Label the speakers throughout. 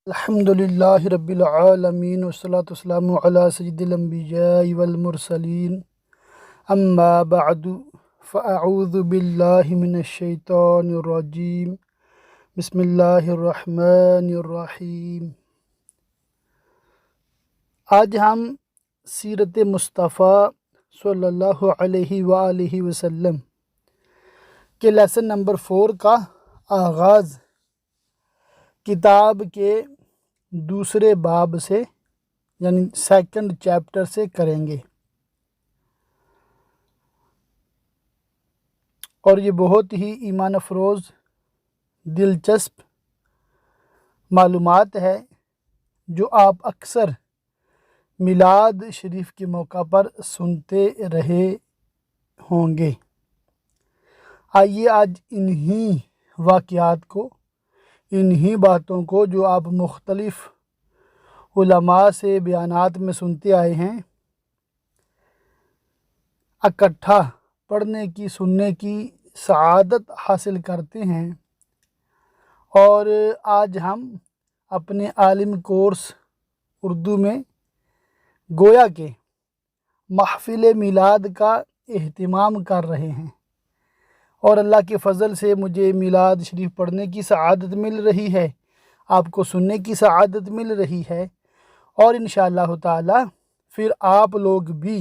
Speaker 1: الحمدللہ رب العالمین والصلاة والسلام علی سید الانبیاء والمرسلین اما بعد فاعوذ باللہ من الشیطان الرجیم بسم اللہ الرحمن الرحیم۔ آج ہم سیرت مصطفیٰ صلی اللہ علیہ وآلہ وسلم کے لیسن نمبر 4 کا آغاز کتاب کے دوسرے باب سے یعنی سیکنڈ چیپٹر سے کریں گے، اور یہ بہت ہی ایمان افروز دلچسپ معلومات ہے جو آپ اکثر میلاد شریف کے موقع پر سنتے رہے ہوں گے۔ آئیے آج انہی واقعات کو، انہی باتوں کو جو آپ مختلف علماء سے بیانات میں سنتے آئے ہیں، اکٹھا پڑھنے کی، سننے کی سعادت حاصل کرتے ہیں، اور آج ہم اپنے عالم کورس اردو میں گویا کہ محفل میلاد کا اہتمام کر رہے ہیں، اور اللہ کے فضل سے مجھے میلاد شریف پڑھنے کی سعادت مل رہی ہے، آپ کو سننے کی سعادت مل رہی ہے، اور انشاءاللہ تعالی پھر آپ لوگ بھی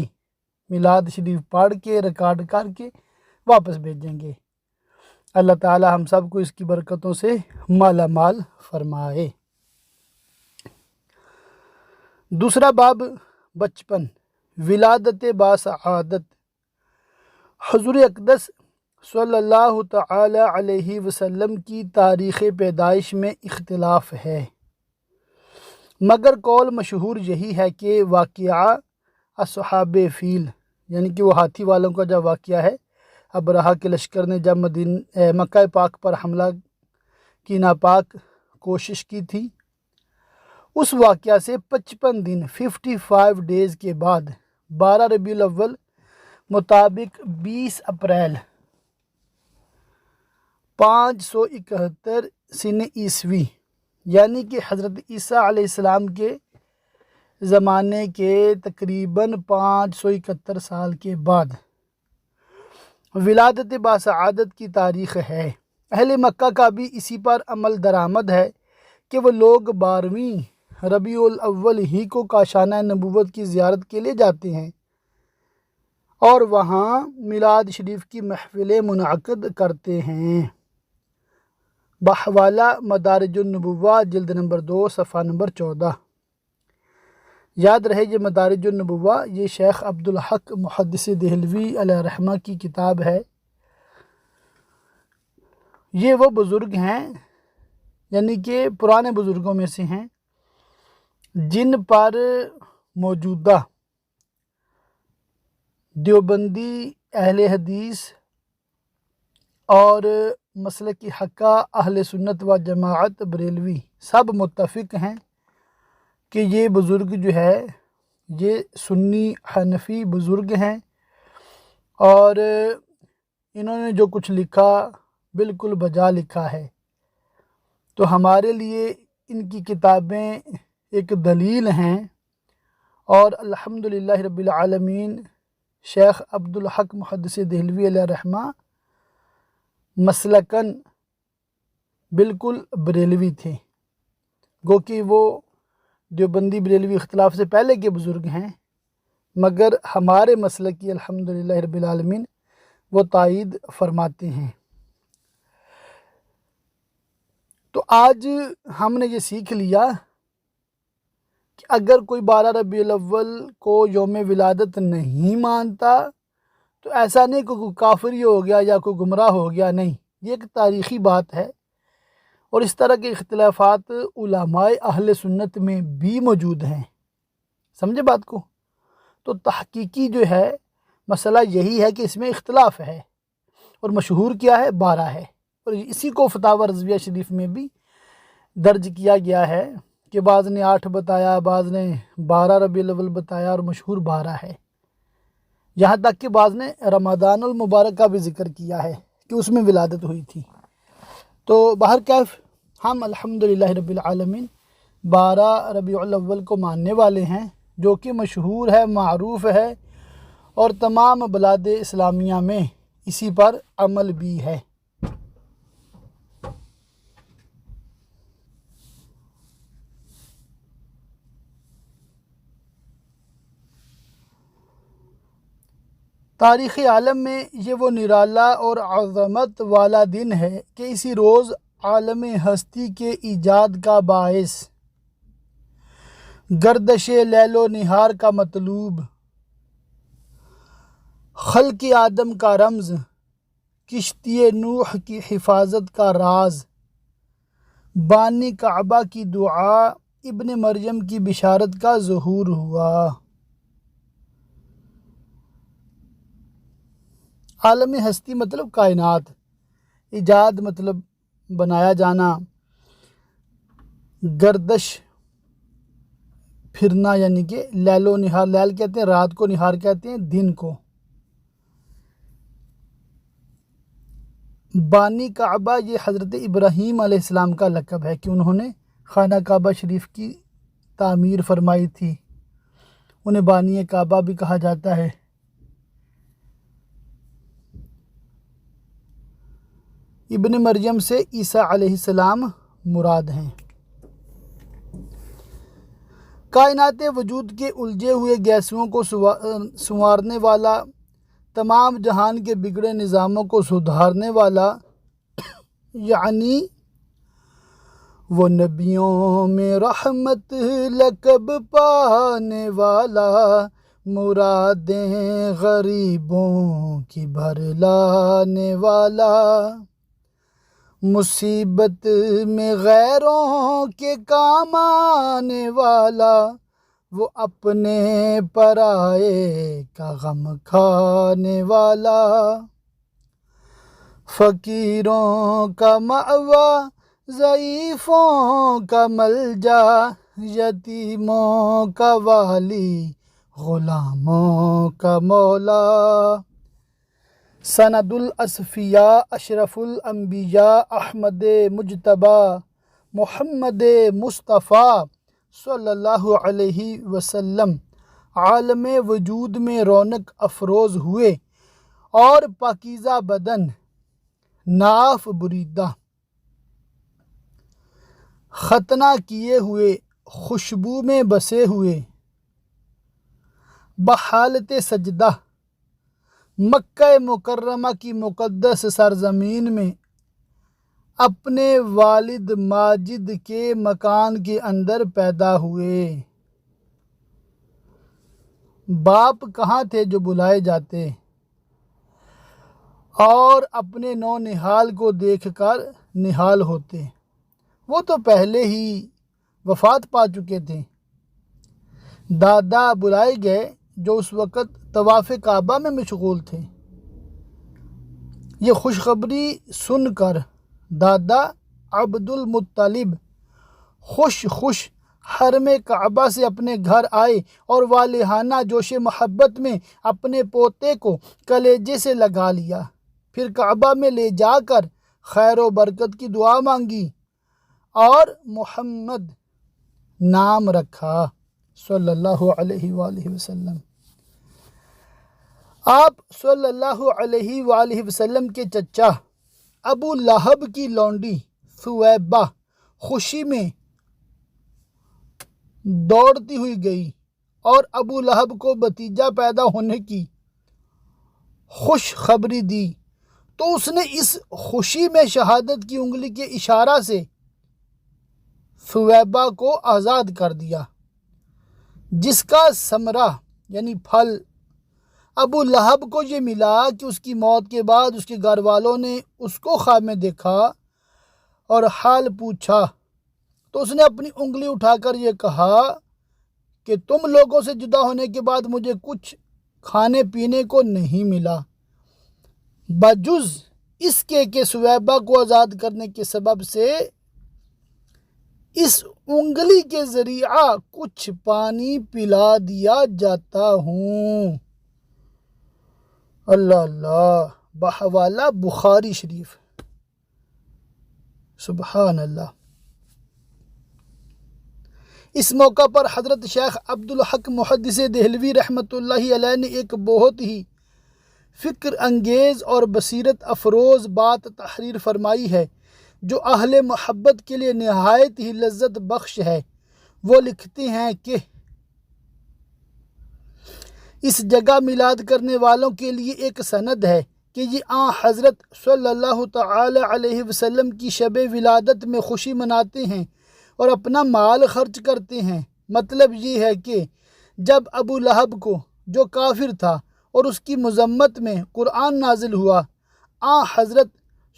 Speaker 1: میلاد شریف پڑھ کے ریکارڈ کر کے واپس بھیجیں گے۔ اللہ تعالی ہم سب کو اس کی برکتوں سے مالا مال فرمائے۔ دوسرا باب بچپن، ولادت باسعادت۔ حضور اقدس صلی اللہ تعالی علیہ وسلم کی تاریخ پیدائش میں اختلاف ہے، مگر قول مشہور یہی ہے کہ واقعہ اصحاب فیل یعنی کہ وہ ہاتھی والوں کا جو واقعہ ہے، ابرہہ کے لشکر نے جب مکہ پاک پر حملہ کی ناپاک کوشش کی تھی، اس واقعہ سے 55 دن 55 ڈیز کے بعد 12 ربیع الاول مطابق 20 اپریل 571 سن عیسوی یعنی کہ حضرت عیسیٰ علیہ السلام کے زمانے کے تقریباً 571 سال کے بعد ولادت باسعادت کی تاریخ ہے۔ اہل مکہ کا بھی اسی پر عمل درآمد ہے کہ وہ لوگ 12ویں ربیع الاول ہی کو کاشانہ نبوت کی زیارت کے لیے جاتے ہیں اور وہاں میلاد شریف کی محفلیں منعقد کرتے ہیں۔ بحوالہ مدارج النبوہ جلد نمبر 2 صفحہ نمبر 14۔ یاد رہے یہ مدارج النبوہ یہ شیخ عبدالحق محدث دہلوی علیہ رحمہ کی کتاب ہے۔ یہ وہ بزرگ ہیں یعنی کہ پرانے بزرگوں میں سے ہیں جن پر موجودہ دیوبندی اہل حدیث اور مسلک حقہ اہل سنت و جماعت بریلوی سب متفق ہیں کہ یہ بزرگ جو ہے یہ سنی حنفی بزرگ ہیں، اور انہوں نے جو کچھ لکھا بالکل بجا لکھا ہے، تو ہمارے لیے ان کی کتابیں ایک دلیل ہیں، اور الحمدللہ رب العالمین شیخ عبدالحق محدث دہلوی علیہ رحمہ مسلکن بالکل بریلوی تھے، گو کہ وہ دیوبندی بریلوی اختلاف سے پہلے کے بزرگ ہیں، مگر ہمارے مسلک کی الحمدللہ رب العالمین وہ تائید فرماتے ہیں۔ تو آج ہم نے یہ سیکھ لیا کہ اگر کوئی 12 ربیع الاول کو یوم ولادت نہیں مانتا تو ایسا نہیں کہ کوئی کافری ہو گیا یا کوئی گمراہ ہو گیا، نہیں، یہ ایک تاریخی بات ہے، اور اس طرح کے اختلافات علماء اہل سنت میں بھی موجود ہیں، سمجھے بات کو؟ تو تحقیقی جو ہے مسئلہ یہی ہے کہ اس میں اختلاف ہے، اور مشہور کیا ہے 12 ہے، اور اسی کو فتاوی رضویہ شریف میں بھی درج کیا گیا ہے کہ بعض نے 8 بتایا، بعض نے 12 ربیع الاول بتایا، اور مشہور 12 ہے، یہاں تک کہ بعض نے رمضان المبارک کا بھی ذکر کیا ہے کہ اس میں ولادت ہوئی تھی۔ تو بہرکیف ہم الحمدللہ رب العالمین 12 ربیع الاول کو ماننے والے ہیں، جو کہ مشہور ہے، معروف ہے، اور تمام بلاد اسلامیہ میں اسی پر عمل بھی ہے۔ تاریخ عالم میں یہ وہ نرالا اور عظمت والا دن ہے کہ اسی روز عالم ہستی کے ایجاد کا باعث، گردش لیل و نہار کا مطلوب، خلق آدم کا رمز، کشتی نوح کی حفاظت کا راز، بانی کعبہ کی دعا، ابن مریم کی بشارت کا ظہور ہوا۔ عالم ہستی مطلب کائنات، ایجاد مطلب بنایا جانا، گردش پھرنا، یعنی کہ لیل و نہار، لیل کہتے ہیں رات کو، نہار کہتے ہیں دن کو۔ بانی کعبہ یہ حضرت ابراہیم علیہ السلام کا لقب ہے کہ انہوں نے خانہ کعبہ شریف کی تعمیر فرمائی تھی، انہیں بانی کعبہ بھی کہا جاتا ہے۔ ابن مریم سے عیسیٰ علیہ السلام مراد ہیں۔ کائنات وجود کے الجھے ہوئے گیسوں کو سنوارنے والا، تمام جہان کے بگڑے نظاموں کو سدھارنے والا، یعنی وہ نبیوں میں رحمت لقب پانے والا، مرادیں غریبوں کی بھر لانے والا، مصیبت میں غیروں کے کام آنے والا، وہ اپنے پرائے کا غم کھانے والا، فقیروں کا مأویٰ، ضعیفوں کا ملجا، یتیموں کا والی، غلاموں کا مولا، سند الاصفیاء، اشرف الانبیاء، احمد مجتبیٰ، محمد مصطفیٰ صلی اللہ علیہ وسلم عالم وجود میں رونق افروز ہوئے اور پاکیزہ بدن، ناف بریدہ، ختنہ کیے ہوئے، خوشبو میں بسے ہوئے، بحالت سجدہ مکہ مکرمہ کی مقدس سرزمین میں اپنے والد ماجد کے مکان کے اندر پیدا ہوئے۔ باپ کہاں تھے جو بلائے جاتے اور اپنے نو نہال کو دیکھ کر نہال ہوتے، وہ تو پہلے ہی وفات پا چکے تھے۔ دادا بلائے گئے جو اس وقت طواف کعبہ میں مشغول تھے۔ یہ خوشخبری سن کر دادا عبد المطلب خوش حرم کعبہ سے اپنے گھر آئے اور والہانہ جوش محبت میں اپنے پوتے کو کلیجے سے لگا لیا، پھر کعبہ میں لے جا کر خیر و برکت کی دعا مانگی اور محمد نام رکھا صلی اللہ علیہ وآلہ وسلم۔ آپ صلی اللہ علیہ وآلہ وسلم کے چچا ابو لہب کی لونڈی ثویبہ خوشی میں دوڑتی ہوئی گئی اور ابو لہب کو بھتیجا پیدا ہونے کی خوش خبری دی، تو اس نے اس خوشی میں شہادت کی انگلی کے اشارہ سے ثویبہ کو آزاد کر دیا، جس کا ثمرہ یعنی پھل ابو لہب کو یہ ملا کہ اس کی موت کے بعد اس کے گھر والوں نے اس کو خواب میں دیکھا اور حال پوچھا، تو اس نے اپنی انگلی اٹھا کر یہ کہا کہ تم لوگوں سے جدا ہونے کے بعد مجھے کچھ کھانے پینے کو نہیں ملا بجز اس کے کہ ثویبہ کو آزاد کرنے کے سبب سے اس انگلی کے ذریعہ کچھ پانی پلا دیا جاتا ہوں۔ اللہ اللہ، بحوالہ بخاری شریف، سبحان اللہ۔ اس موقع پر حضرت شیخ عبدالحق محدث دہلوی رحمۃ اللہ علیہ نے ایک بہت ہی فکر انگیز اور بصیرت افروز بات تحریر فرمائی ہے جو اہل محبت کے لیے نہایت ہی لذت بخش ہے۔ وہ لکھتے ہیں کہ اس جگہ میلاد کرنے والوں کے لیے ایک سند ہے کہ یہ آن حضرت صلی اللہ تعالی علیہ وسلم کی شب ولادت میں خوشی مناتے ہیں اور اپنا مال خرچ کرتے ہیں۔ مطلب یہ ہے کہ جب ابو لہب کو، جو کافر تھا، اور اس کی مذمت میں قرآن نازل ہوا، آن حضرت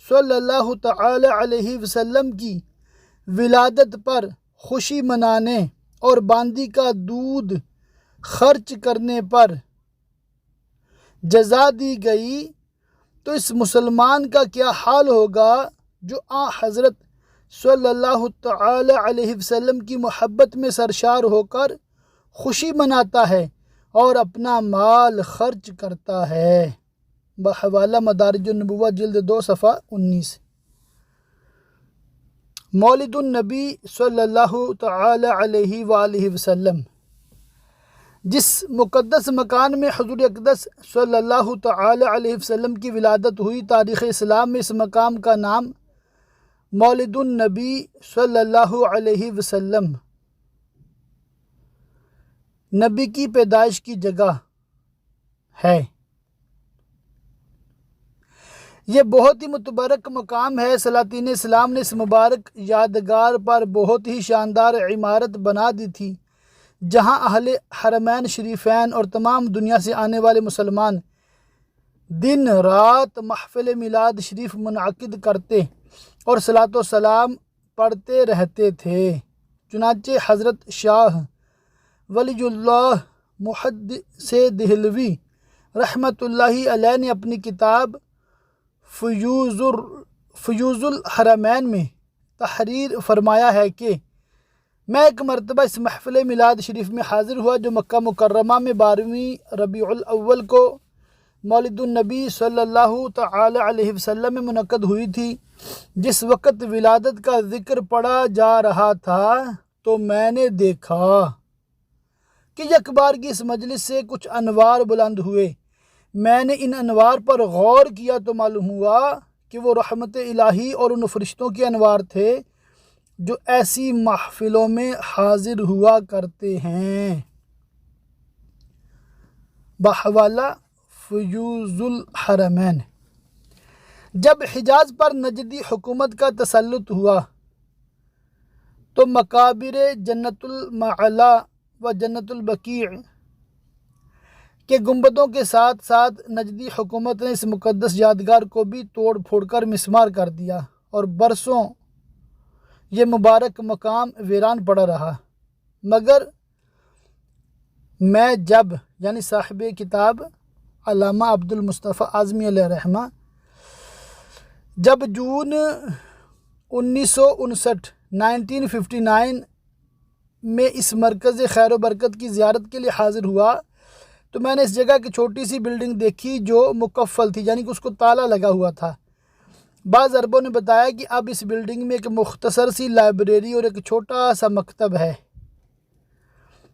Speaker 1: صلی اللہ تعالی علیہ وسلم کی ولادت پر خوشی منانے اور باندی کا دودھ خرچ کرنے پر جزا دی گئی، تو اس مسلمان کا کیا حال ہوگا جو آن حضرت صلی اللہ تعالی علیہ وسلم کی محبت میں سرشار ہو کر خوشی مناتا ہے اور اپنا مال خرچ کرتا ہے۔ بحوالہ مدارج النبوہ جلد 2 صفحہ 19۔ مولد النبی صلی اللہ تعالی علیہ وآلہ وسلم۔ جس مقدس مکان میں حضور اقدس صلی اللہ تعالی علیہ وسلم کی ولادت ہوئی، تاریخ اسلام میں اس مقام کا نام مولد النبی صلی اللہ علیہ وسلم، نبی کی پیدائش کی جگہ ہے۔ یہ بہت ہی متبرک مقام ہے۔ سلاطین اسلام نے اس مبارک یادگار پر بہت ہی شاندار عمارت بنا دی تھی، جہاں اہل حرمین شریفین اور تمام دنیا سے آنے والے مسلمان دن رات محفل میلاد شریف منعقد کرتے اور صلاۃ و سلام پڑھتے رہتے تھے۔ چنانچہ حضرت شاہ ولی اللہ محدث دہلوی رحمۃ اللہ علیہ نے اپنی کتاب فیوز الحرمین میں تحریر فرمایا ہے کہ میں ایک مرتبہ اس محفل میلاد شریف میں حاضر ہوا جو مکہ مکرمہ میں 12ویں ربیع الاول کو مولد النبی صلی اللہ تعالی علیہ وسلم میں منعقد ہوئی تھی۔ جس وقت ولادت کا ذکر پڑھا جا رہا تھا تو میں نے دیکھا کہ یکبار کی اس مجلس سے کچھ انوار بلند ہوئے۔ میں نے ان انوار پر غور کیا تو معلوم ہوا کہ وہ رحمت الہی اور ان فرشتوں کے انوار تھے جو ایسی محفلوں میں حاضر ہوا کرتے ہیں۔ بحوالہ فیوز الحرمین۔ جب حجاز پر نجدی حکومت کا تسلط ہوا تو مقابر جنت المعلا و جنت البقیع کے گنبدوں کے ساتھ ساتھ نجدی حکومت نے اس مقدس یادگار کو بھی توڑ پھوڑ کر مسمار کر دیا اور برسوں یہ مبارک مقام ویران پڑا رہا۔ مگر میں یعنی صاحب کتاب علامہ عبد المصطفیٰ اعظمی علیہ رحمہ جب جون 1959 میں اس مرکز خیر و برکت کی زیارت کے لیے حاضر ہوا تو میں نے اس جگہ کی چھوٹی سی بلڈنگ دیکھی جو مقفل تھی، یعنی کہ اس کو تالا لگا ہوا تھا۔ بعض عربوں نے بتایا کہ اب اس بلڈنگ میں ایک مختصر سی لائبریری اور ایک چھوٹا سا مکتب ہے۔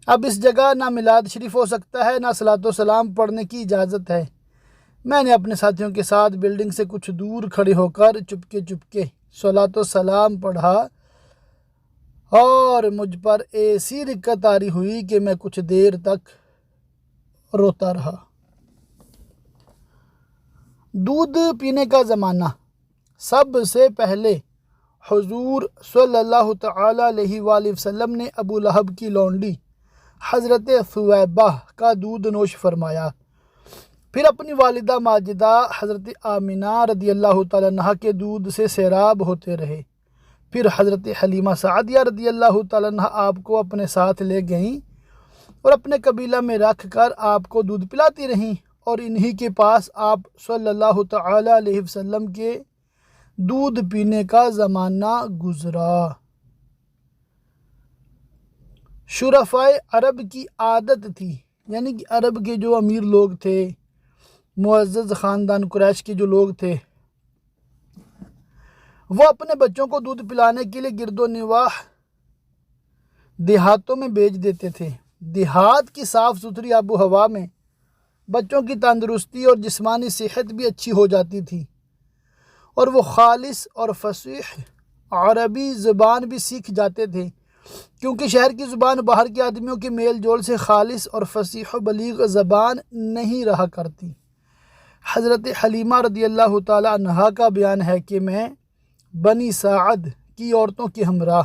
Speaker 1: اب اس جگہ نہ میلاد شریف ہو سکتا ہے، نہ صلاۃ و سلام پڑھنے کی اجازت ہے۔ میں نے اپنے ساتھیوں کے ساتھ بلڈنگ سے کچھ دور کھڑے ہو کر چپکے صلاۃ و سلام پڑھا اور مجھ پر ایسی رقت طاری ہوئی کہ میں کچھ دیر تک روتا رہا۔ دودھ پینے کا زمانہ۔ سب سے پہلے حضور صلی اللہ تعالی علیہ وآلہ وسلم نے ابو لہب کی لونڈی حضرت ثویبہ کا دودھ نوش فرمایا، پھر اپنی والدہ ماجدہ حضرت آمنہ رضی اللہ تعالیٰ عنہا کے دودھ سے سیراب ہوتے رہے، پھر حضرت حلیمہ سعدیہ رضی اللہ تعالیٰ عنہا آپ کو اپنے ساتھ لے گئیں اور اپنے قبیلہ میں رکھ کر آپ کو دودھ پلاتی رہیں، اور انہی کے پاس آپ صلی اللہ تعالی علیہ وسلم کے دودھ پینے کا زمانہ گزرا۔ شرفائے عرب کی عادت تھی، یعنی کہ عرب کے جو امیر لوگ تھے، معزز خاندان قریش کے جو لوگ تھے، وہ اپنے بچوں کو دودھ پلانے کے لیے گرد و نواح دیہاتوں میں بیچ دیتے تھے۔ دیہات کی صاف ستھری آب و ہوا میں بچوں کی تندرستی اور جسمانی صحت بھی اچھی ہو جاتی تھی، اور وہ خالص اور فصیح عربی زبان بھی سیکھ جاتے تھے، کیونکہ شہر کی زبان باہر کے آدمیوں کے میل جول سے خالص اور فصیح و بلیغ زبان نہیں رہا کرتی۔ حضرت حلیمہ رضی اللہ تعالی عنہا کا بیان ہے کہ میں بنی سعد کی عورتوں کے ہمراہ،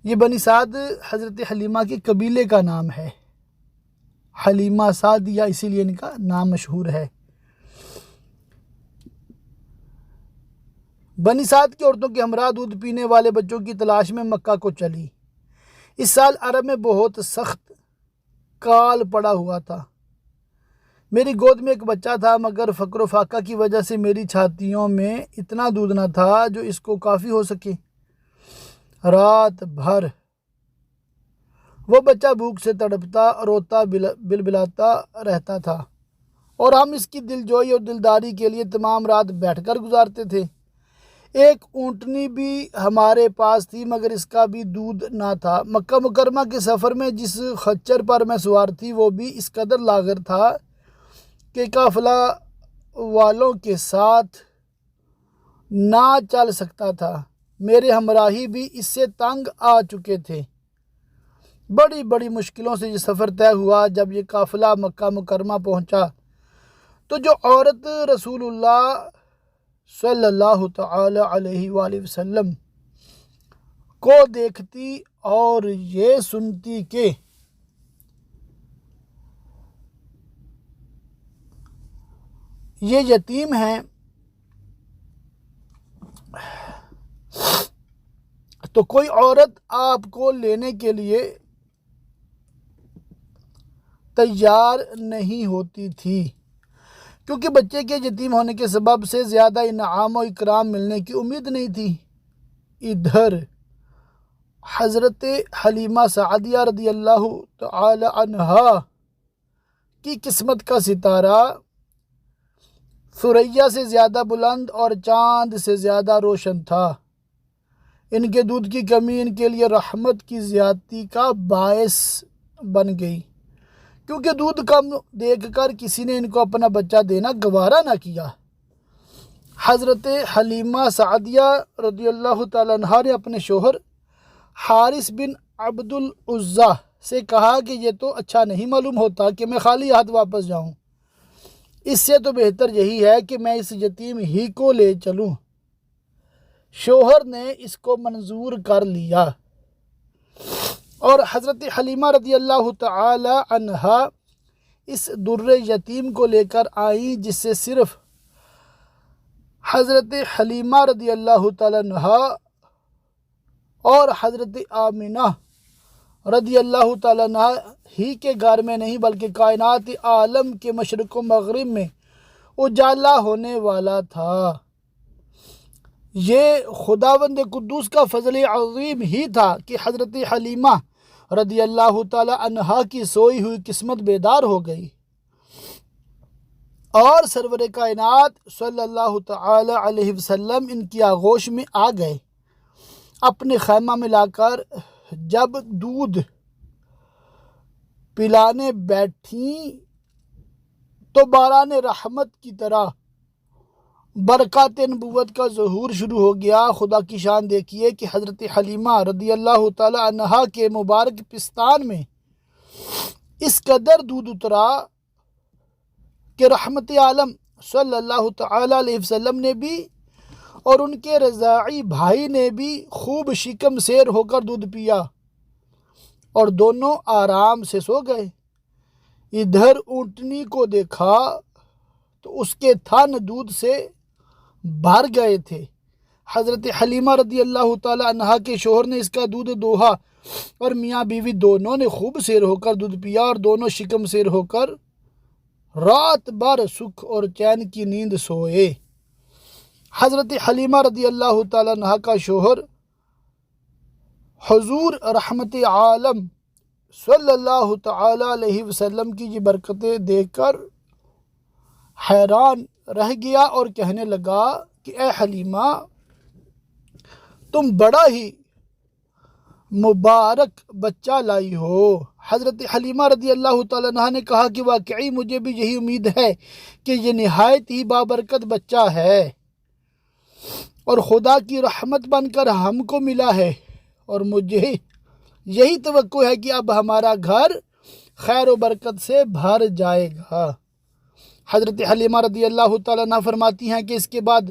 Speaker 1: یہ بنی سعد حضرت حلیمہ کے قبیلے کا نام ہے، حلیمہ سعدیہ اسی لیے ان کا نام مشہور ہے۔ بنی سعد کی عورتوں کے ہمراہ دودھ پینے والے بچوں کی تلاش میں مکہ کو چلی۔ اس سال عرب میں بہت سخت کال پڑا ہوا تھا۔ میری گود میں ایک بچہ تھا، مگر فقر و فاقہ کی وجہ سے میری چھاتیوں میں اتنا دودھ نہ تھا جو اس کو کافی ہو سکے۔ رات بھر وہ بچہ بھوک سے تڑپتا، روتا، بلبلاتا رہتا تھا، اور ہم اس کی دلجوئی اور دلداری کے لیے تمام رات بیٹھ کر گزارتے تھے۔ ایک اونٹنی بھی ہمارے پاس تھی، مگر اس کا بھی دودھ نہ تھا۔ مکہ مکرمہ کے سفر میں جس خچر پر میں سوار تھی وہ بھی اس قدر لاغر تھا کہ قافلہ والوں کے ساتھ نہ چل سکتا تھا۔ میرے ہمراہی بھی اس سے تنگ آ چکے تھے۔ بڑی بڑی مشکلوں سے یہ سفر طے ہوا۔ جب یہ قافلہ مکہ مکرمہ پہنچا تو جو عورت رسول اللہ صلی اللہ تعالی علیہ وآلہ وسلم کو دیکھتی اور یہ سنتی کہ یہ یتیم ہیں تو کوئی عورت آپ کو لینے کے لیے تیار نہیں ہوتی تھی، کیونکہ بچے کے یتیم ہونے کے سبب سے زیادہ انعام و اکرام ملنے کی امید نہیں تھی۔ ادھر حضرت حلیمہ سعدیہ رضی اللہ تعالی عنہا کی قسمت کا ستارہ ثریا سے زیادہ بلند اور چاند سے زیادہ روشن تھا۔ ان کے دودھ کی کمی ان کے لیے رحمت کی زیادتی کا باعث بن گئی، کیونکہ دودھ کم دیکھ کر کسی نے ان کو اپنا بچہ دینا گوارا نہ کیا۔ حضرت حلیمہ سعدیہ رضی اللہ تعالیٰ عنہ نے اپنے شوہر حارث بن عبد العزیٰ سے کہا کہ یہ تو اچھا نہیں معلوم ہوتا کہ میں خالی ہاتھ واپس جاؤں، اس سے تو بہتر یہی ہے کہ میں اس یتیم ہی کو لے چلوں۔ شوہر نے اس کو منظور کر لیا، اور حضرت حلیمہ رضی اللہ تعالی عنہا اس در یتیم کو لے کر آئیں، جس سے صرف حضرت حلیمہ رضی اللہ تعالی عنہا اور حضرت آمنہ رضی اللہ تعالی عنہ ہی کے گھر میں نہیں بلکہ کائنات عالم کے مشرق و مغرب میں اجالا ہونے والا تھا۔ یہ خداوند قدوس کا فضل عظیم ہی تھا کہ حضرت حلیمہ رضی اللہ تعالی عنہا کی سوئی ہوئی قسمت بیدار ہو گئی، اور سرور کائنات صلی اللہ تعالی علیہ وسلم ان کی آغوش میں آ گئے۔ اپنے خیمہ میں لا کر جب دودھ پلانے بیٹھیں تو باران رحمت کی طرح برکات نبوت کا ظہور شروع ہو گیا۔ خدا کی شان دیکھیے کہ حضرت حلیمہ رضی اللہ تعالی عنہا کے مبارک پستان میں اس قدر دودھ اترا کہ رحمت عالم صلی اللہ تعالی علیہ وسلم نے بھی اور ان کے رضاعی بھائی نے بھی خوب شکم سیر ہو کر دودھ پیا، اور دونوں آرام سے سو گئے۔ ادھر اونٹنی کو دیکھا تو اس کے تھن دودھ سے بھر گئے تھے۔ حضرت حلیمہ رضی اللہ تعالی عنہا کے شوہر نے اس کا دودھ دوہا، اور میاں بیوی دونوں نے خوب سیر ہو کر دودھ پیا، اور دونوں شکم سیر ہو کر رات بھر سکھ اور چین کی نیند سوئے۔ حضرت حلیمہ رضی اللہ تعالی عنہ کا شوہر حضور رحمت عالم صلی اللہ تعالی علیہ وسلم کی یہ برکتیں دیکھ کر حیران رہ گیا اور کہنے لگا کہ اے حلیمہ، تم بڑا ہی مبارک بچہ لائی ہو۔ حضرت حلیمہ رضی اللہ تعالیٰ عنہ نے کہا کہ واقعی مجھے بھی یہی امید ہے کہ یہ نہایت ہی بابرکت بچہ ہے اور خدا کی رحمت بن کر ہم کو ملا ہے، اور مجھے یہی توقع ہے کہ اب ہمارا گھر خیر و برکت سے بھر جائے گا۔ حضرت حلیمہ رضی اللہ تعالیٰ عنہ فرماتی ہیں کہ اس کے بعد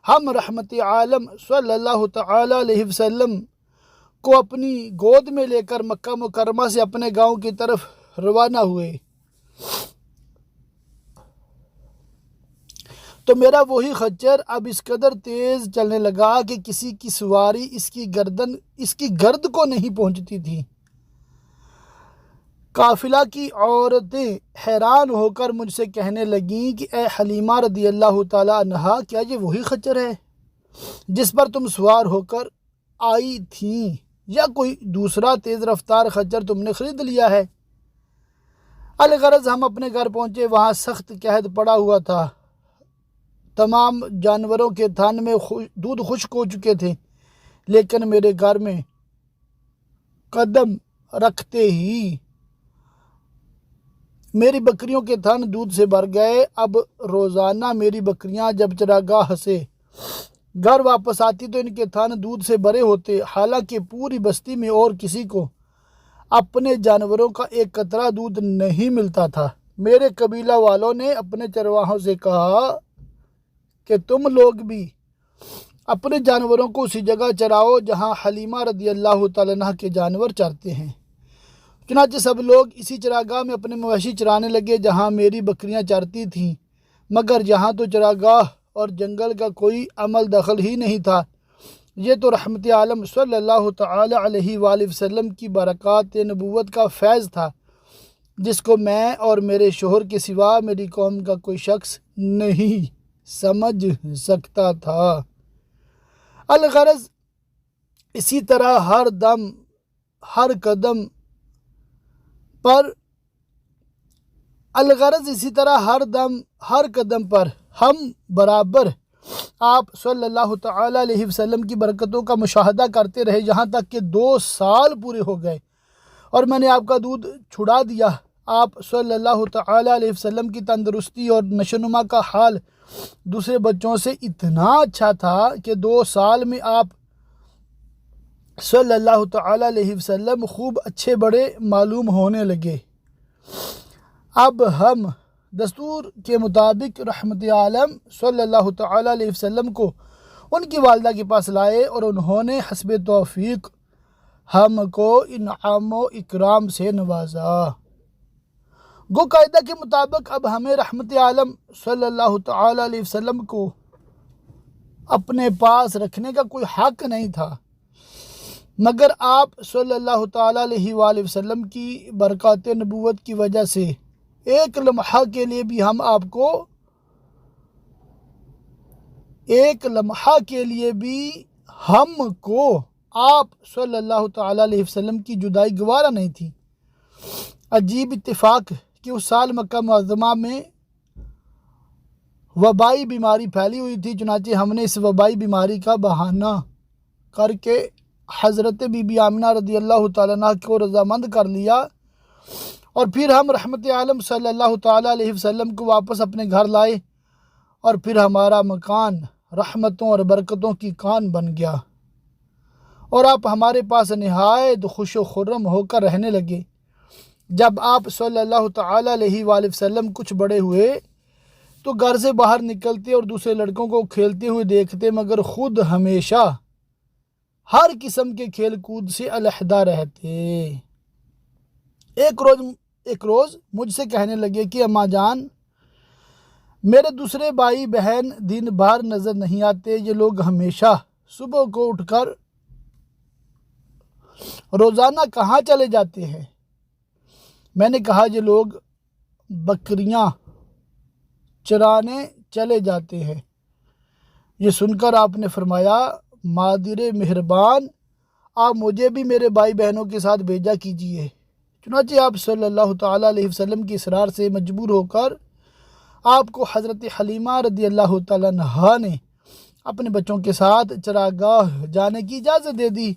Speaker 1: ہم رحمت عالم صلی اللہ تعالیٰ علیہ وسلم کو اپنی گود میں لے کر مکہ مکرمہ سے اپنے گاؤں کی طرف روانہ ہوئے تو میرا وہی خچر اب اس قدر تیز چلنے لگا کہ کسی کی سواری اس کی گرد کو نہیں پہنچتی تھی۔ قافلہ کی عورتیں حیران ہو کر مجھ سے کہنے لگیں کہ اے حلیمہ رضی اللہ تعالیٰ عنہا، کیا یہ وہی خچر ہے جس پر تم سوار ہو کر آئی تھیں، یا کوئی دوسرا تیز رفتار خچر تم نے خرید لیا ہے؟ الغرض ہم اپنے گھر پہنچے، وہاں سخت قحط پڑا ہوا تھا، تمام جانوروں کے تھن میں دودھ خشک ہو چکے تھے، لیکن میرے گھر میں قدم رکھتے ہی میری بکریوں کے تھن دودھ سے بھر گئے۔ اب روزانہ میری بکریاں جب چراگاہ سے گھر واپس آتی تو ان کے تھن دودھ سے بھرے ہوتے، حالانکہ پوری بستی میں اور کسی کو اپنے جانوروں کا ایک قطرہ دودھ نہیں ملتا تھا۔ میرے قبیلہ والوں نے اپنے چرواہوں سے کہا کہ تم لوگ بھی اپنے جانوروں کو اسی جگہ چراؤ جہاں حلیمہ رضی اللہ تعالیٰ عنہ کے جانور چرتے ہیں۔ چنانچہ سب لوگ اسی چراگاہ میں اپنے مویشی چرانے لگے جہاں میری بکریاں چرتی تھیں، مگر یہاں تو چراگاہ اور جنگل کا کوئی عمل دخل ہی نہیں تھا۔ یہ تو رحمت عالم صلی اللہ تعالی علیہ وآلہ وسلم کی برکات نبوت کا فیض تھا، جس کو میں اور میرے شوہر کے سوا میری قوم کا کوئی شخص نہیں سمجھ سکتا تھا۔ الغرض اسی طرح ہر دم ہر قدم پر ہم برابر آپ صلی اللہ تعالی علیہ وسلم کی برکتوں کا مشاہدہ کرتے رہے، یہاں تک کہ 2 سال پورے ہو گئے اور میں نے آپ کا دودھ چھڑا دیا۔ آپ صلی اللہ تعالی علیہ وسلم کی تندرستی اور نشوونما کا حال دوسرے بچوں سے اتنا اچھا تھا کہ 2 سال میں آپ صلی اللہ تعالی علیہ وسلم خوب اچھے بڑے معلوم ہونے لگے۔ اب ہم دستور کے مطابق رحمت عالم صلی اللہ تعالی علیہ وسلم کو ان کی والدہ کے پاس لائے اور انہوں نے حسب توفیق ہم کو انعام و اکرام سے نوازا۔ گو قاعدہ کے مطابق اب ہمیں رحمت عالم صلی اللہ تعالی علیہ وسلم کو اپنے پاس رکھنے کا کوئی حق نہیں تھا، مگر آپ صلی اللہ تعالی علیہ وآلہ وسلم کی برکات نبوت کی وجہ سے ایک لمحہ کے لیے بھی ہم کو آپ صلی اللہ تعالی علیہ وسلم کی جدائی گوارا نہیں تھی۔ عجیب اتفاق کہ اس سال مکہ معظمہ میں وبائی بیماری پھیلی ہوئی تھی، چنانچہ ہم نے اس وبائی بیماری کا بہانہ کر کے حضرت بی بی آمنہ رضی اللہ تعالیٰ عنہ کو رضامند کر لیا، اور پھر ہم رحمت عالم صلی اللہ تعالیٰ علیہ وسلم کو واپس اپنے گھر لائے، اور پھر ہمارا مکان رحمتوں اور برکتوں کی کان بن گیا، اور آپ ہمارے پاس نہایت خوش و خرم ہو کر رہنے لگے۔ جب آپ صلی اللہ تعالیٰ علیہ وآلہ وسلم کچھ بڑے ہوئے تو گھر سے باہر نکلتے اور دوسرے لڑکوں کو کھیلتے ہوئے دیکھتے، مگر خود ہمیشہ ہر قسم کے کھیل کود سے علیحدہ رہتے۔ ایک روز مجھ سے کہنے لگے کہ اماں جان، میرے دوسرے بھائی بہن دن بھر نظر نہیں آتے، یہ لوگ ہمیشہ صبح کو اٹھ کر روزانہ کہاں چلے جاتے ہیں؟ میں نے کہا یہ لوگ بکریاں چرانے چلے جاتے ہیں۔ یہ سن کر آپ نے فرمایا، مادر مہربان، آپ مجھے بھی میرے بھائی بہنوں کے ساتھ بھیجا کیجیے۔ چنانچہ آپ صلی اللہ تعالیٰ علیہ وسلم کی اصرار سے مجبور ہو کر آپ کو حضرت حلیمہ رضی اللہ تعالیٰ عنہا نے اپنے بچوں کے ساتھ چراگاہ جانے کی اجازت دے دی،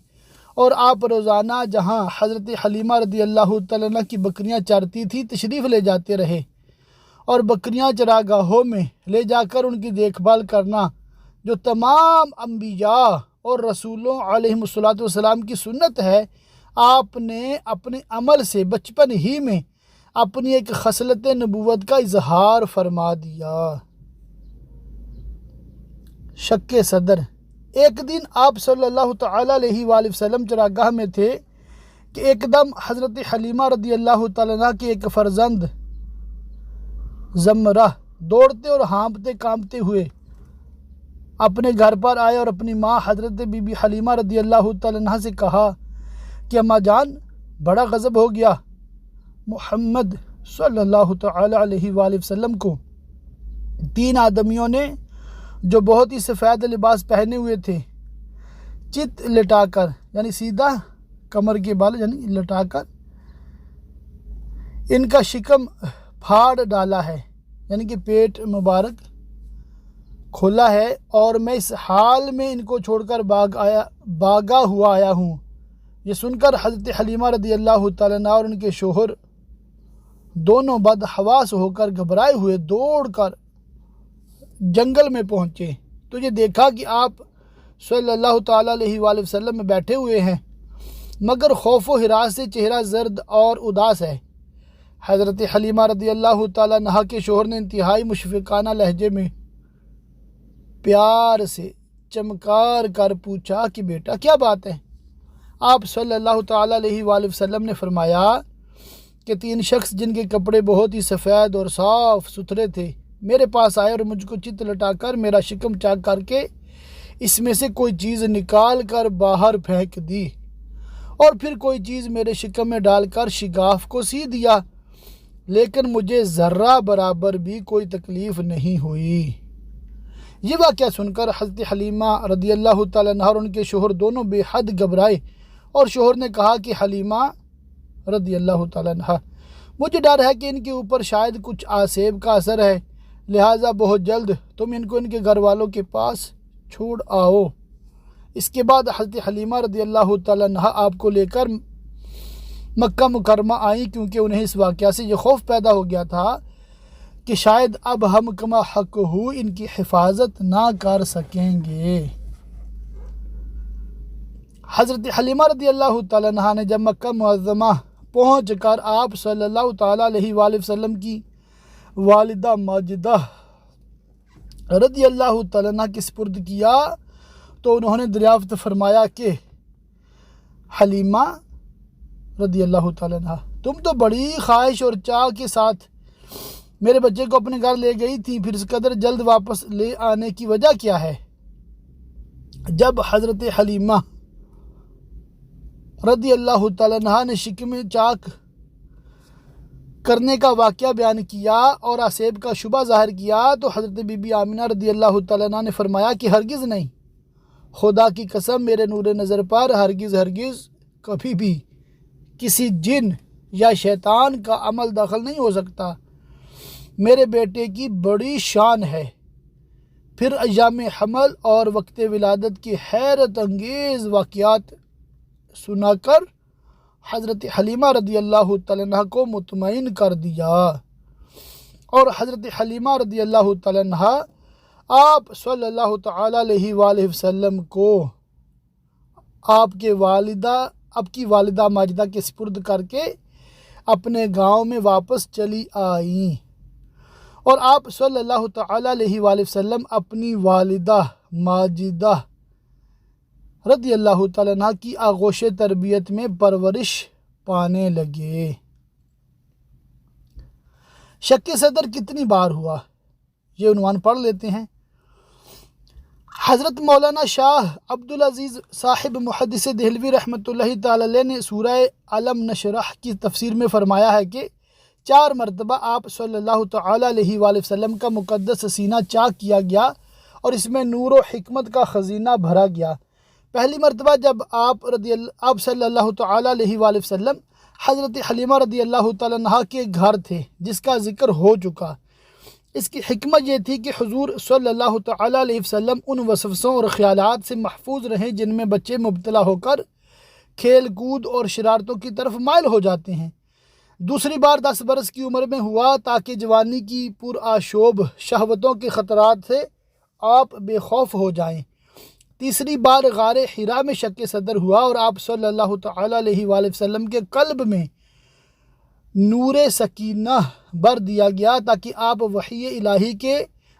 Speaker 1: اور آپ روزانہ جہاں حضرت حلیمہ رضی اللہ تعالیٰ عنہ کی بکریاں چرتی تھی تشریف لے جاتے رہے، اور بکریاں چراگاہوں میں لے جا کر ان کی دیکھ بھال کرنا جو تمام انبیاء اور رسولوں علیہم الصلوۃ والسلام کی سنت ہے، آپ نے اپنے عمل سے بچپن ہی میں اپنی ایک خصلت نبوت کا اظہار فرما دیا۔ شک صدر: ایک دن آپ صلی اللہ تعالیٰ علیہ وآلہ وسلم چراگاہ میں تھے کہ ایک دم حضرت حلیمہ رضی اللہ تعالیٰ عنہ کے ایک فرزند زمرہ دوڑتے اور ہانپتے کانپتے ہوئے اپنے گھر پر آئے اور اپنی ماں حضرت بی بی حلیمہ رضی اللہ تعالیٰ عنہ سے کہا کہ اماں جان، بڑا غضب ہو گیا، محمد صلی اللہ تعالیٰ علیہ وآلہ وسلم کو 3 آدمیوں نے جو بہت ہی سفید لباس پہنے ہوئے تھے چت لٹا کر، یعنی سیدھا کمر کے بال یعنی لٹا کر ان کا شکم پھاڑ ڈالا ہے، یعنی کہ پیٹ مبارک کھولا ہے، اور میں اس حال میں ان کو چھوڑ کر بھاگا ہوا آیا ہوں۔ یہ سن کر حضرت حلیمہ رضی اللہ تعالیٰ عنہ اور ان کے شوہر دونوں بدحواس ہو کر گھبرائے ہوئے دوڑ کر جنگل میں پہنچے تو یہ دیکھا کہ آپ صلی اللہ تعالیٰ علیہ وآلہ وسلم میں بیٹھے ہوئے ہیں، مگر خوف و ہراس سے چہرہ زرد اور اداس ہے۔ حضرت حلیمہ رضی اللہ تعالیٰ عنہ کے شوہر نے انتہائی مشفقانہ لہجے میں پیار سے چمکار کر پوچھا کہ بیٹا کیا بات ہے؟ آپ صلی اللہ تعالیٰ علیہ وآلہ وسلم نے فرمایا کہ 3 شخص جن کے کپڑے بہت ہی سفید اور صاف ستھرے تھے میرے پاس آئے اور مجھ کو چت لٹا کر میرا شکم چاک کر کے اس میں سے کوئی چیز نکال کر باہر پھینک دی، اور پھر کوئی چیز میرے شکم میں ڈال کر شگاف کو سی دیا، لیکن مجھے ذرہ برابر بھی کوئی تکلیف نہیں ہوئی۔ یہ واقعہ سن کر حضرت حلیمہ رضی اللہ تعالیٰ عنہ اور ان کے شوہر دونوں بے حد گھبرائے، اور شوہر نے کہا کہ حلیمہ رضی اللہ تعالیٰ عنہ، مجھے ڈر ہے کہ ان کے اوپر شاید کچھ آسیب کا اثر ہے، لہٰذا بہت جلد تم ان کو ان کے گھر والوں کے پاس چھوڑ آؤ۔ اس کے بعد حضرت حلیمہ رضی اللہ تعالیٰ عنہ آپ کو لے کر مکہ مکرمہ آئیں، کیونکہ انہیں اس واقعہ سے یہ خوف پیدا ہو گیا تھا کہ شاید اب ہم کما حق ہو ان کی حفاظت نہ کر سکیں گے۔ حضرت حلیمہ رضی اللہ تعالیٰ عنہ نے جب مکہ معظمہ پہنچ کر آپ صلی اللہ تعالیٰ علیہ وآلہ وسلم کی والدہ ماجدہ رضی اللہ تعالیٰ عنہ کے سپرد کیا تو انہوں نے دریافت فرمایا کہ حلیمہ رضی اللہ تعالیٰ عنہ، تم تو بڑی خواہش اور چاہ کے ساتھ میرے بچے کو اپنے گھر لے گئی تھی، پھر اس قدر جلد واپس لے آنے کی وجہ کیا ہے؟ جب حضرت حلیمہ رضی اللہ تعالیٰ عنہ نے شکم چاک کرنے کا واقعہ بیان کیا اور آسیب کا شبہ ظاہر کیا تو حضرت بی بی آمنہ رضی اللہ تعالیٰ عنہ نے فرمایا کہ ہرگز نہیں، خدا کی قسم میرے نور نظر پر ہرگز کبھی بھی کسی جن یا شیطان کا عمل داخل نہیں ہو سکتا۔ میرے بیٹے کی بڑی شان ہے۔ پھر ایام حمل اور وقت ولادت کی حیرت انگیز واقعات سنا کر حضرت حلیمہ رضی اللہ تعالیٰ عنہ کو مطمئن کر دیا، اور حضرت حلیمہ رضی اللہ تعالیٰ عنہ آپ صلی اللہ تعالیٰ علیہ وآلہ وسلم کو آپ کی والدہ ماجدہ کے سپرد کر کے اپنے گاؤں میں واپس چلی آئیں، اور آپ صلی اللہ تعالیٰ علیہ وآلہ وسلم اپنی والدہ ماجدہ رضی اللہ تعالیٰ عنہ کی آغوش تربیت میں پرورش پانے لگے۔ شک صدر کتنی بار ہوا، یہ عنوان پڑھ لیتے ہیں۔ حضرت مولانا شاہ عبدالعزیز صاحب محدث دہلوی رحمۃ اللہ تعالی علیہ نے سورہ علم نشرح کی تفسیر میں فرمایا ہے کہ 4 مرتبہ آپ صلی اللہ تعالی علیہ وآلہ وسلم کا مقدس سینہ چاک کیا گیا اور اس میں نور و حکمت کا خزینہ بھرا گیا۔ پہلی مرتبہ جب آپ صلی اللہ تعالی علیہ وآلہ وسلم حضرت حلیمہ رضی اللہ تعالیٰ عنہ کے گھر تھے، جس کا ذکر ہو چکا۔ اس کی حکمت یہ تھی کہ حضور صلی اللہ تعالیٰ علیہ وسلم ان وسوسوں اور خیالات سے محفوظ رہیں جن میں بچے مبتلا ہو کر کھیل کود اور شرارتوں کی طرف مائل ہو جاتے ہیں۔ دوسری بار 10 برس کی عمر میں ہوا تاکہ جوانی کی پرآشوب شہوتوں کے خطرات سے آپ بے خوف ہو جائیں۔ تیسری بار غار حرا میں شک صدر ہوا اور آپ صلی اللہ تعالیٰ علیہ وآلہ وسلم کے قلب میں نور سکینہ بر دیا گیا تاکہ آپ وحی الہی کے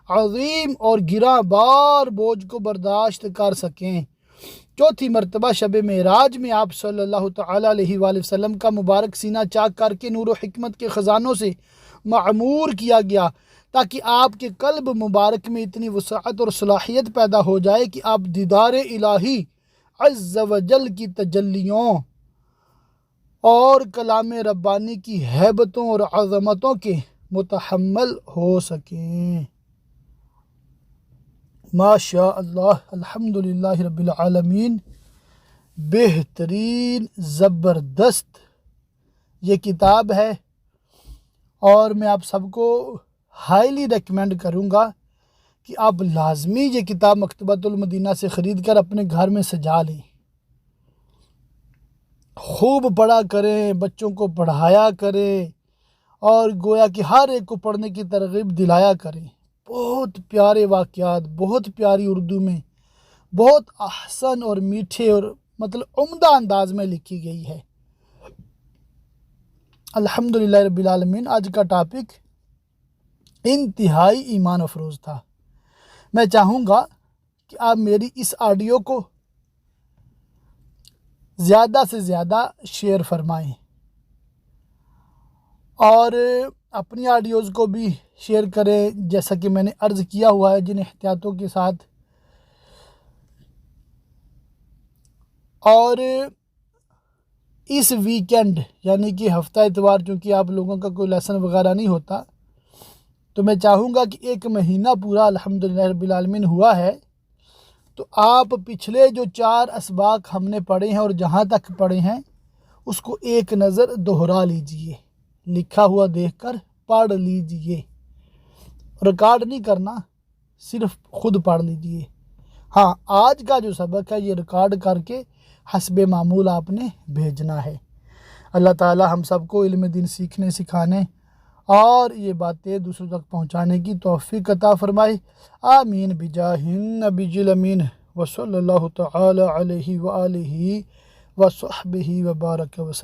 Speaker 1: عظیم اور گراں بار بوجھ کو برداشت کر سکیں۔ چوتھی مرتبہ شب معراج میں آپ صلی اللہ تعالیٰ علیہ وآلہ وسلم کا مبارک سینہ چاک کر کے نور و حکمت کے خزانوں سے معمور کیا گیا تاکہ آپ کے قلب مبارک میں اتنی وسعت اور صلاحیت پیدا ہو جائے کہ آپ دیدار الہی عز و جل کی تجلیوں اور کلام ربانی کی ہیبتوں اور عظمتوں کے متحمل ہو سکیں۔ ماشاء اللہ، الحمدللہ رب العالمین، بہترین زبردست یہ کتاب ہے، اور میں آپ سب کو ہائیلی ریکمینڈ کروں گا کہ آپ لازمی یہ کتاب مکتبۃ المدینہ سے خرید کر اپنے گھر میں سجا لیں، خوب پڑھا کریں، بچوں کو پڑھایا کریں، اور گویا کہ ہر ایک کو پڑھنے کی ترغیب دلایا کریں۔ بہت پیارے واقعات، بہت پیاری اردو میں، بہت احسن اور میٹھے اور عمدہ انداز میں لکھی گئی ہے۔ الحمدللہ رب العالمین، آج کا ٹاپک انتہائی ایمان افروز تھا۔ میں چاہوں گا کہ آپ میری اس آڈیو کو زیادہ سے زیادہ شیئر فرمائیں، اور اپنی آڈیوز کو بھی شیئر کریں، جیسا کہ میں نے عرض کیا ہوا ہے جن احتیاطوں کے ساتھ۔ اور اس ویکینڈ یعنی کہ ہفتہ اتوار، چونکہ آپ لوگوں کا کوئی لیسن وغیرہ نہیں ہوتا، تو میں چاہوں گا کہ 1 مہینہ پورا الحمدللہ رب العالمین ہوا ہے، تو آپ پچھلے جو 4 اسباق ہم نے پڑھے ہیں اور جہاں تک پڑھے ہیں اس کو ایک نظر دہرا لیجئے، لکھا ہوا دیکھ کر پڑھ لیجئے، ریکارڈ نہیں کرنا، صرف خود پڑھ لیجئے۔ ہاں، آج کا جو سبق ہے یہ ریکارڈ کر کے حسب معمول آپ نے بھیجنا ہے۔ اللہ تعالی ہم سب کو علم دین سیکھنے، سکھانے اور یہ باتیں دوسروں تک پہنچانے کی توفیق عطا فرمائے۔ آمین بجاہ النبی الامین وصلی اللہ تعالی علیہ وآلہ وصحبہ وبارک وسلم۔